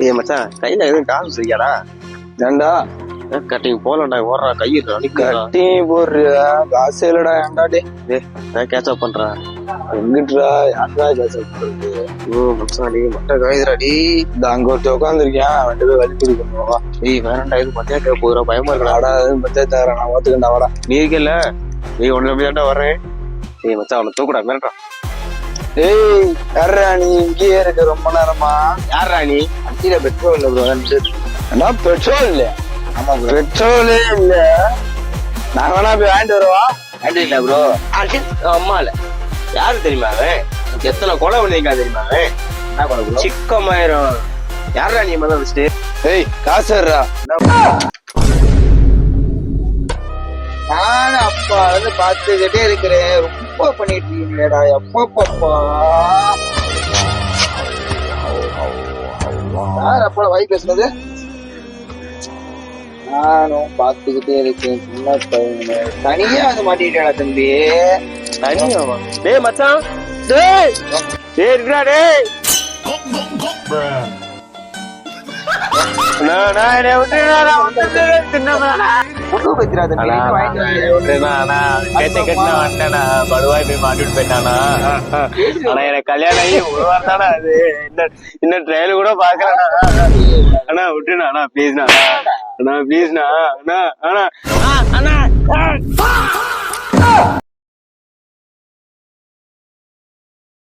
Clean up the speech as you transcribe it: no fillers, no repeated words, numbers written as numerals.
ஏய் மச்சான் கையில எதுவும் காசு செய்யாடா. ஏண்டா கட்டிங் போலண்டா ஓடுறா கை கட்டி போடுறியா? காசு இல்லடா. ஏன்டா டே நான் கேட்சப் பண்றேன். எங்கிட்டுடா? யாருடா கேட்சப் பண்றது? ஓ மச்சான் நீ மட்டை காயுதுடாடி. இந்த அங்க ஒருத்த உட்காந்துருக்கேன், அவன்கிட்ட போய் வழி பிடிக்கணும். ஏய் வேணாண்டா இது மத்தியா கேட்க போதுடா பயமா இருக்கா. மத்தியா தரேன், நான் ஓத்துக்கண்டா வாடா. நீ இருக்கல நீ ஒண்ணு நம்பிதான்டா வர்றேன். ஏய் மச்சான் அவனை தூக்குடா மிரட்டான். ஏய் யாரா நீ இங்கேயே இருக்க ரொம்ப நேரமா? யாரா நீ? அஞ்சில பெட்ரோல் இல்ல ப்ரோ. ஏன்னா பெட்ரோல் இல்ல? ஆமா பெட்ரோலே இல்ல. நான் வேணா போய் வாங்கிட்டு வருவா. வாங்கிட்டு இல்ல ப்ரோ. அம்மா இல்ல யாரு தெரியுமா அவன்? எத்தனை கொலை பண்ணிருக்கா தெரியுமா அவன்? என்ன கொலை ப்ரோ? சிக்கமாயிரும். யாரா நீ முதல்ல வச்சுட்டு? ஏய் காசு நானும் அப்பா வந்து பாத்துக்கிட்டே இருக்கிறேன். ரொம்ப பண்ணிட்டு இருக்கீங்களேடா. எப்பப்பா யார் அப்பா வாய் பேசுனது? நானும் பாத்துக்கிட்டே இருக்கேன். சின்ன பையனு தனியா வந்து மாட்டிக்கிட்டா தம்பி. தனியா டேய் மச்சான் டேய் டேய் இருக்கடா டேய். நான் என்ன விட்டுறா தின்னமாடா. புது பத்திரா தம்பி விட்டுறா கேட்ட கேட்டா வந்துட்டானா படுவாய் போய் மாட்டிட்டு போயிட்டானா. ஆனா எனக்கு கல்யாணம் ஆகி ஒரு வாரம் தானே அது. இன்னும் ட்ரையல் கூட பாக்கலண்ணா. அண்ணா விட்டுனா அண்ணா ப்ளீஸ்ண்ணா அண்ணா ப்ளீஸ்ண்ணா அண்ணா அண்ணா அண்ணா